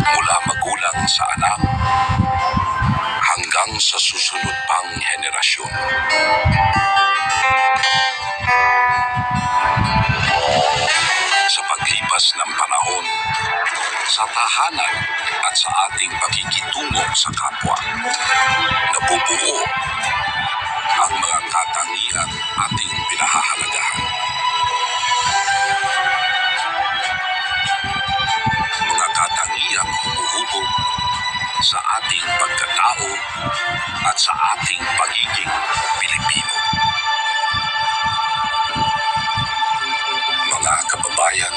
Mula magulang sa anak hanggang sa susunod pang henerasyon. Sa paglipas ng panahon, sa tahanan at sa ating pakikitungo sa kapwa, nabubuo ang mga katangian ating pinahahalagahan. Mga katangiang humuhubog sa ating pagkatao at sa ating pagiging Pilipino. Mga kababayan,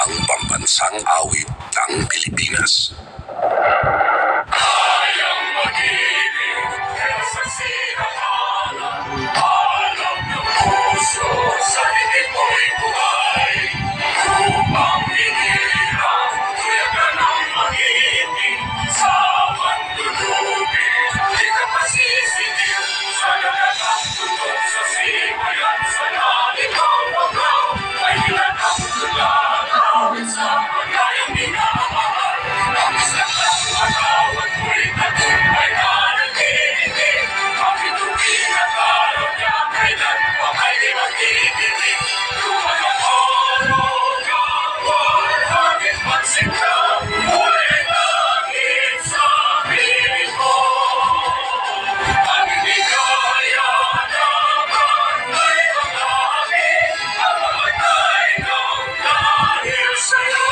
ang pambansang awit ng Pilipinas. Kayang mag-ibig sa sinakalan, alam ng puso sa dibdib mo'y buhay. Upang hinirang tuyagan ang mag-ibig sa mandulubin. Di ka masisingil sa lagat ang tutok sa simayan sa nalikaw magaw. Ay ilan ang tulang awit sa pagkayang minamahal. Ang isang agawat mo'y tagumpay ka nagtitigil. Bakit tuwing at araw niya kailan pa may di magtitinig? Luman ang araw niya, warhagin pansin ka. Muli langit sa piling mo. Ang hindi kaya naman ay ang langit. Ang mamatay ng dahil sa'yo.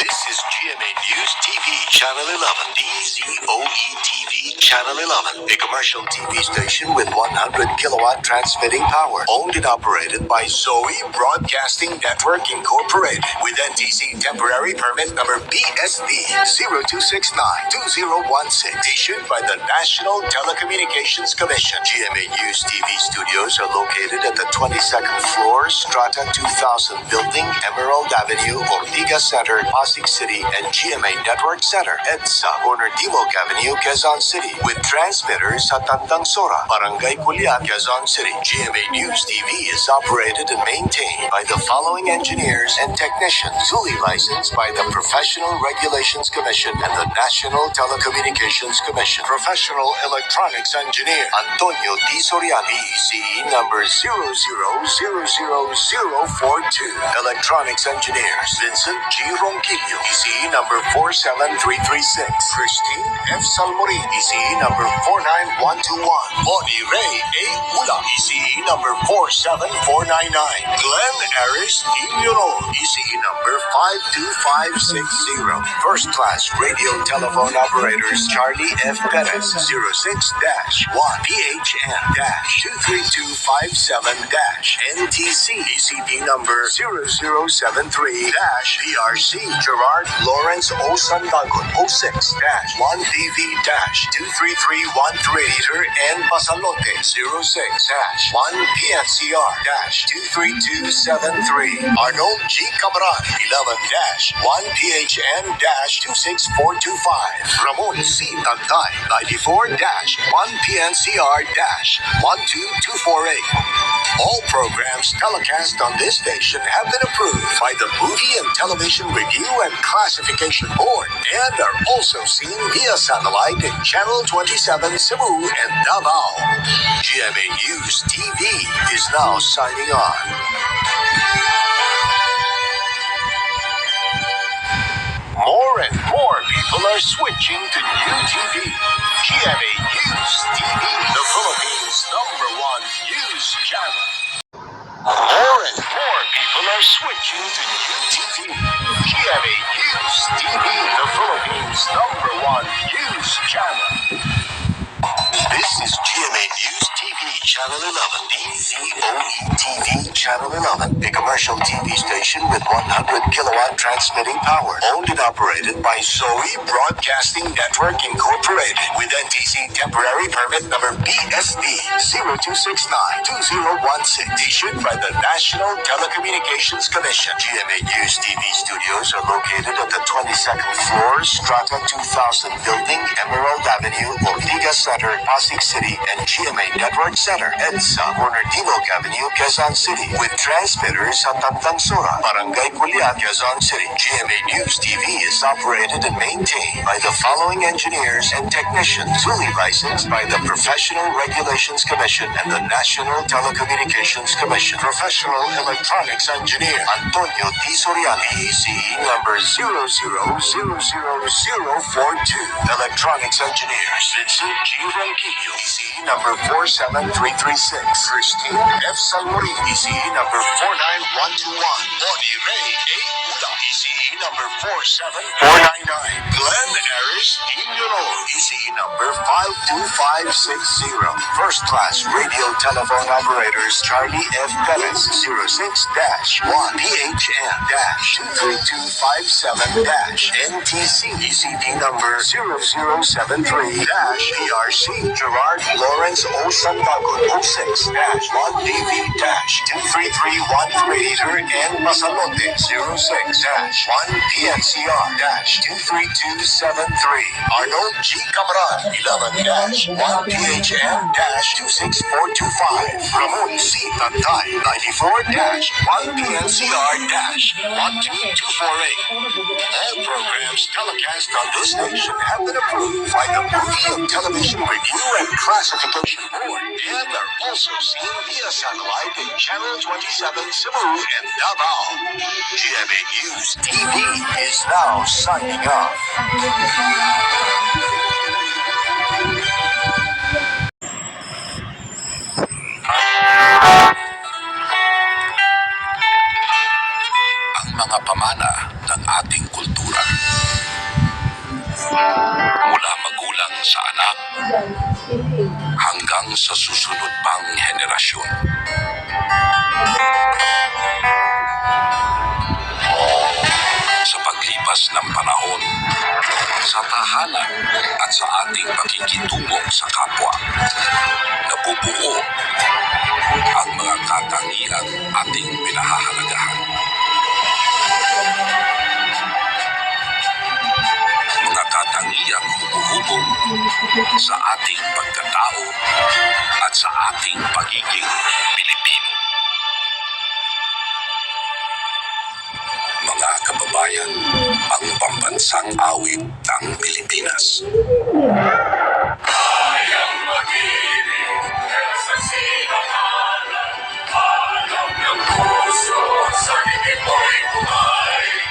This is GMA News TV, Channel 11, DZOE TV, Channel 11, a commercial TV station with 100 kilowatt transmitting power, owned and operated by Zoe Broadcasting Network Incorporated, with NTC temporary permit number BSB 0269-2016, issued by the National Telecommunications Commission. GMA News TV studios are located at the 22nd floor, Strata 2000 building, Emerald Avenue, Ortigas Center, Pasig City, and GMA Network Center, EDSA, corner Dimog Avenue, Quezon City, with transmitters sa Tandang Sora, Barangay Culiac, Quezon City. GMA News TV is operated and maintained by the following engineers and technicians, duly licensed by the Professional Regulations Commission and the National Telecommunications Commission. Professional Electronics Engineer Antonio D. Soriano, BCE number 000042. Electronics Engineers Vincent G. Ronquillo, BCE number 47336. Christine F. Salmorin, BCE number 49121. Bonnie Ray A. Ula, BCE number 47499. Glenn Aris D. Leonor, BCE number 52560. First class radio telephone operators Charlie F. Perez, 06-1 PHN-23257-NTC, ECD number 0073-BRC Gerard Lawrence O. Sandagon, 06-1DV-23313. Peter N. Basalote, 06-1PNCR-23273. Arnold G. Cabral, 11-1PHN-26425. Ramon C. Tantay, 94-1PNCR-12248. All programs telecast on this station have been approved by the Movie and Television Review and Classification Board and are also seen via satellite in Channel 27 Cebu and Davao. GMA News TV is now signing on. More and more people are switching to new TV. GMA News TV, the Philippines' #1 news channel. More and more people are switching to new TV. GMA News TV, the Philippines' #1 news channel. This is GMA News TV, Channel 11, DZOE TV, Channel 11, a commercial TV station with 100 kilowatt transmitting power, owned and operated by Zoe Broadcasting Network Incorporated, with NTC temporary permit number BSB 0269-2016, issued by the National Telecommunications Commission. GMA News TV studios are located at the 22nd floor, Strata 2000 Building, Emerald Avenue, Ortigas Center, Pasig City, and GMA Network Center, EDSA, corner Timog Avenue, Quezon City, with transmitters at Tantangsura, Barangay Culiac, Quezon City. GMA News TV is operated and maintained by the following engineers and technicians, duly licensed by the Professional Regulations Commission and the National Telecommunications Commission. Professional Electronics Engineer Antonio T. Soriano, ECE number 000042. Electronics Engineers Vincent G. Ronquillo, ECE number 47336. Christine F. Salmorin, ECE number 49121. Bonnie Ray A. Ula, ECE number 47499. Glenn Harris D. Leonor, ECE number 52560. First class radio telephone operators Charlie F. Perez, 06-1 PHM-23257-NTC, ECD number 0073-PRC. Gerard Lawrence O. Santagon, 06-1DV-23313. Peter N. Masalote, 06-1 PNCR-23273. Arnold G. Camaran, 11-1 PHM-26425. Ramon C. Tantay, 94-1 PNCR-12248. All programs telecast on this station have been approved by the Movie and Television Review and Classification Board and are also seen via satellite in Channel 27 Cebu and Davao. GMA News TV is now signing off. Ang mga pamana ng ating kultura. Mula magulang sa anak hanggang sa susunod pang henerasyon. Sa paglipas ng panahon, sa tahanan at sa ating pakikitungo sa kapwa, nabubuo ang mga katangiang ating pinahahalagahan. Mga katangiang humuhubog sa ating pagkatao at sa ating pagiging Pilipino. Mga kababayan, ang pambansang awit ng Pilipinas. Kayang mag-ibig sa sinakalan, alam ng puso sa libing mo'y buhay.